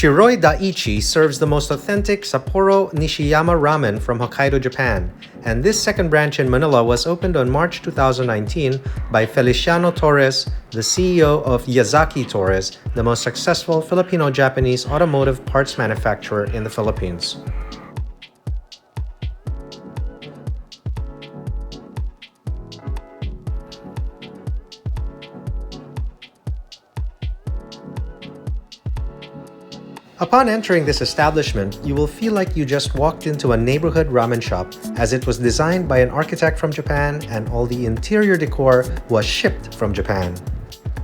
Shiroi Daichi serves the most authentic Sapporo Nishiyama Ramen from Hokkaido, Japan, and this second branch in Manila was opened on March 2019 by Feliciano Torres, the CEO of Yazaki Torres, the most successful Filipino-Japanese automotive parts manufacturer in the Philippines. Upon entering this establishment, you will feel like you just walked into a neighborhood ramen shop, as it was designed by an architect from Japan and all the interior decor was shipped from Japan.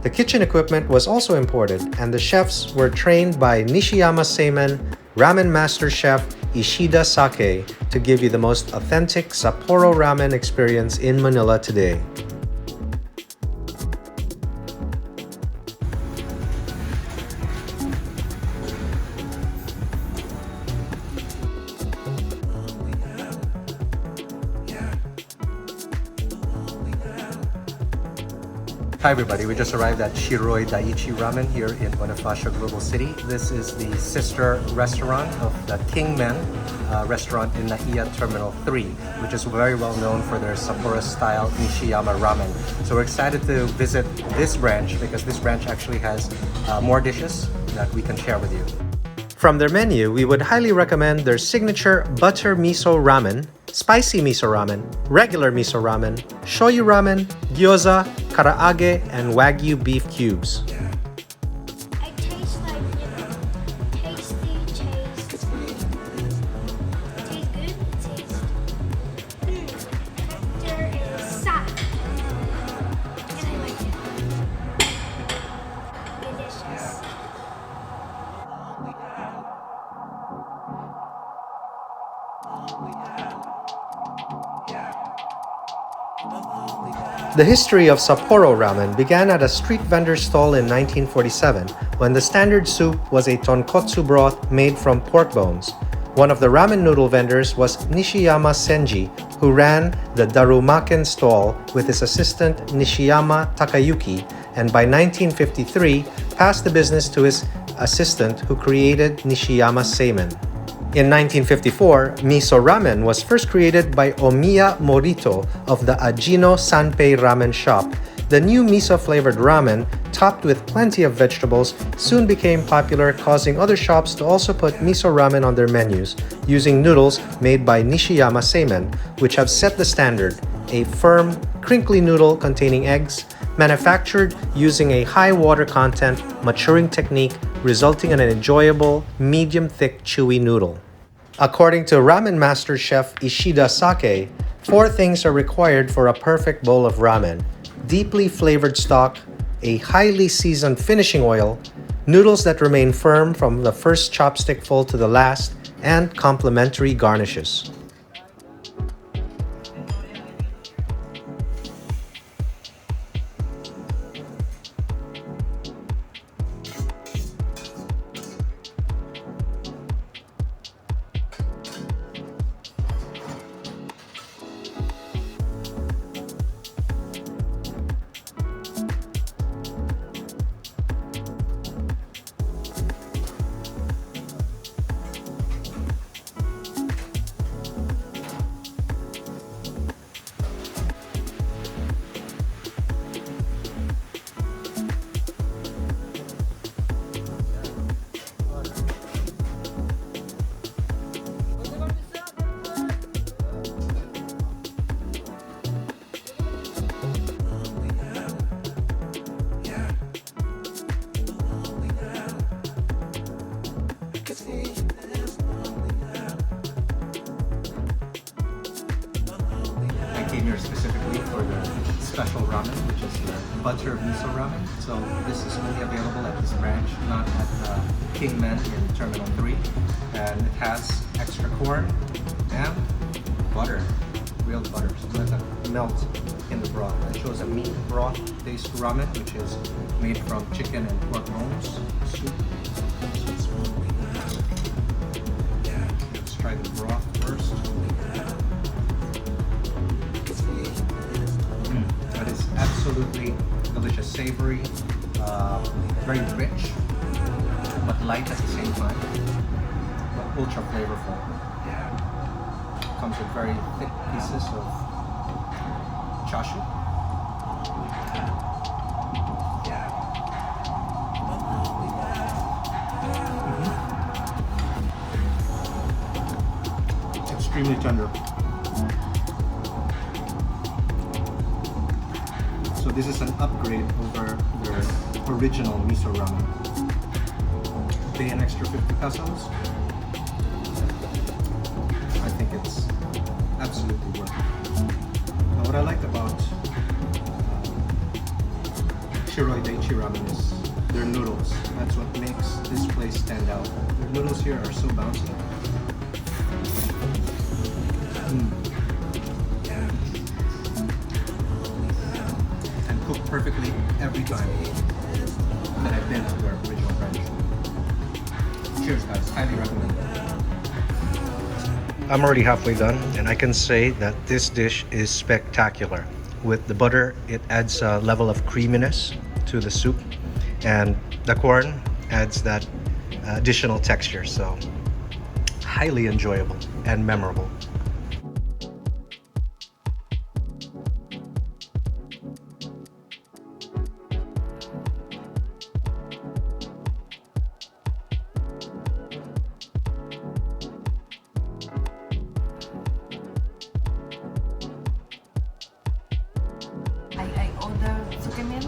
The kitchen equipment was also imported, and the chefs were trained by Nishiyama Seimen, ramen master chef Ishida Sake, to give you the most authentic Sapporo ramen experience in Manila today. Hi everybody, we just arrived at Shiroi Daichi Ramen here in Bonifacio Global City. This is the sister restaurant of the Kingman restaurant in NAIA Terminal 3, which is very well known for their Sapporo-style Nishiyama Ramen. So we're excited to visit this branch because this branch actually has more dishes that we can share with you. From their menu, we would highly recommend their signature Butter Miso Ramen, Spicy Miso Ramen, Regular Miso Ramen, Shoyu Ramen, Gyoza, Karaage, and Wagyu beef cubes. I taste like, tasty taste. It tastes good. It tastes. Texture is soft. And I like it. Delicious. The history of Sapporo Ramen began at a street vendor stall in 1947 when the standard soup was a Tonkotsu broth made from pork bones. One of the ramen noodle vendors was Nishiyama Senji, who ran the Darumaken Stall with his assistant Nishiyama Takayuki, and by 1953 passed the business to his assistant, who created Nishiyama Seimen. In 1954, Miso Ramen was first created by Omiya Morito of the Ajino Sanpei Ramen shop. The new miso-flavored ramen, topped with plenty of vegetables, soon became popular, causing other shops to also put miso ramen on their menus, using noodles made by Nishiyama Seimen, which have set the standard: a firm, crinkly noodle containing eggs, manufactured using a high water content maturing technique, resulting in an enjoyable, medium-thick, chewy noodle. According to ramen master chef Ishida Sake, 4 things are required for a perfect bowl of ramen: deeply flavored stock, a highly seasoned finishing oil, noodles that remain firm from the first chopstickful to the last, and complementary garnishes. I came here specifically for the special ramen, which is the Butter Miso Ramen. So this is only available at this branch, not at the Kingman in Terminal 3. And it has extra corn and butter, real butter. So let that melt in the broth. It shows a meat broth based ramen, which is made from chicken and pork bones. Soup. Let's try the broth first. That is absolutely delicious, savory, very rich. but light at the same time, but ultra flavorful. Comes with very thick pieces of chashu. Extremely tender. So this is an upgrade over their original miso ramen. Pay an extra 50 pesos. I think it's absolutely worth it. Now what I liked about Shiroi Daichi Ramen is their noodles. That's what makes this place stand out. Their noodles here are so bouncy. And cooked perfectly every time that I've been to their original branch. Cheers guys, highly recommend it. I'm already halfway done and I can say that this dish is spectacular. With the butter, it adds a level of creaminess to the soup, and the corn adds that additional texture, so highly enjoyable and memorable. I ordered tsukemen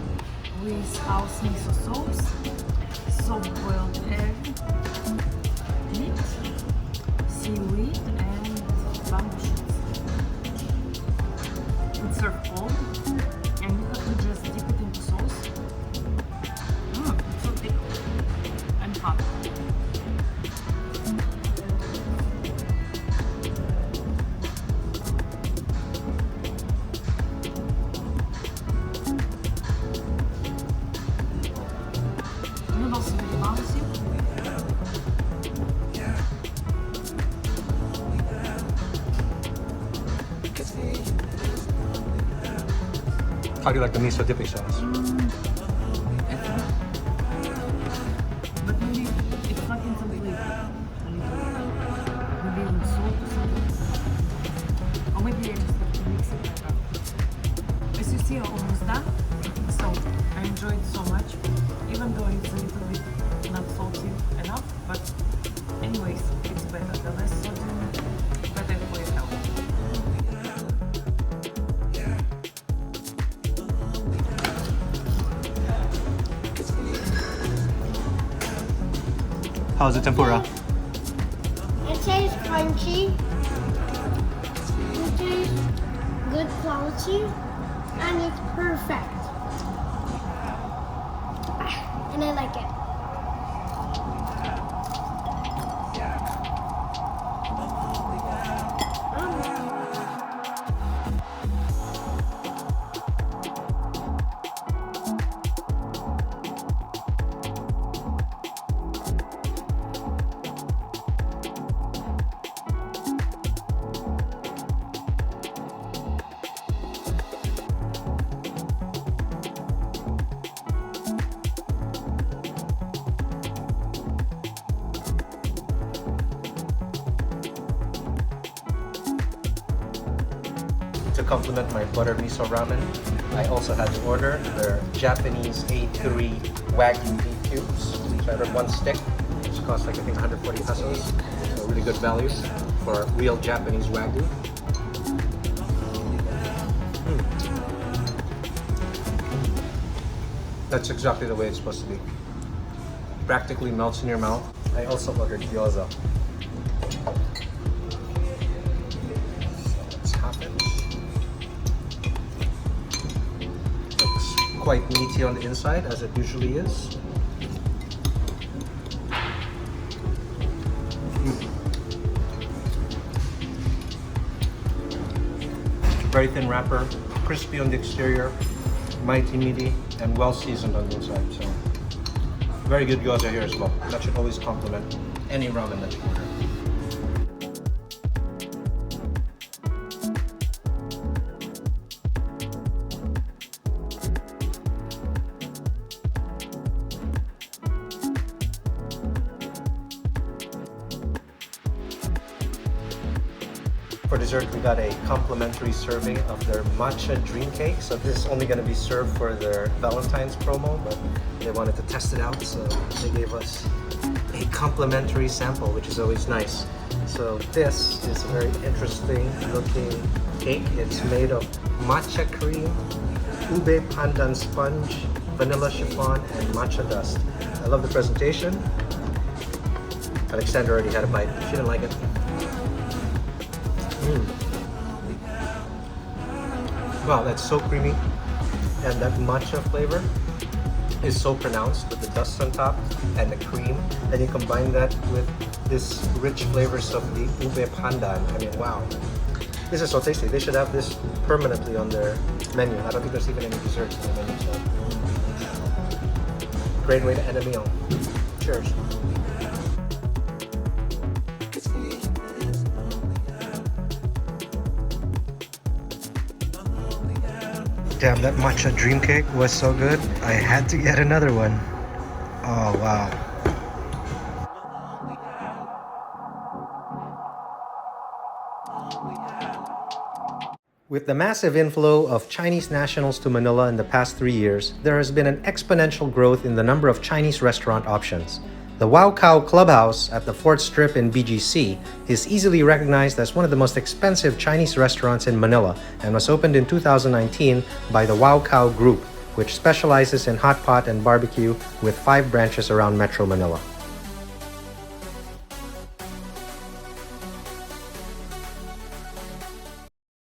with house miso sauce, soft-boiled egg, meat, seaweed, and bamboo shoots. It's served cold, and you have to just dip it into sauce. It's so thick and hot. Noodles very bouncy. How do you like the miso dipping sauce? It's good. But maybe it's not in some flavor. A little. Maybe even salt or something. Or maybe I just have to mix it like that. As you see, I'm almost done. So I enjoyed it so much. Even though it's a little bit not salty enough. But anyways, it's better. The less sodium, better for your health. How's the tempura? It tastes crunchy. It tastes good quality. And it's perfect. And I like it. To complement my butter miso ramen, I also had to order their Japanese A3 Wagyu beef cubes. So I ordered one stick, which cost like I think 140 pesos. So really good value for real Japanese Wagyu. That's exactly the way it's supposed to be. Practically melts in your mouth. I also ordered gyoza. It's half inch. Looks quite meaty on the inside, as it usually is. Very thin wrapper, crispy on the exterior, mighty meaty, and well seasoned on the inside. So very good gyoza here as well. That should always complement any ramen that you order. For dessert, we got a complimentary serving of their matcha dream cake. So this is only going to be served for their Valentine's promo, but they wanted to test it out, so they gave us a complimentary sample, which is always nice. So this is a very interesting looking cake. It's made of matcha cream, ube pandan sponge, vanilla chiffon, and matcha dust. I love the presentation. Alexandra already had a bite. She didn't like it. Wow, that's so creamy, and that matcha flavor is so pronounced with the dust on top and the cream, and you combine that with this rich flavors of the ube pandan. I mean, wow, this is so tasty. They should have this permanently on their menu. I don't think there's even any desserts on the menu, so great way to end a meal. Cheers. Damn, that matcha dream cake was so good. I had to get another one. Oh, wow. With the massive inflow of Chinese nationals to Manila in the past 3 years, there has been an exponential growth in the number of Chinese restaurant options. The Wow Cow Clubhouse at the 4th Strip in BGC is easily recognized as one of the most expensive Chinese restaurants in Manila and was opened in 2019 by the Wow Cow Group, which specializes in hot pot and barbecue with 5 branches around Metro Manila.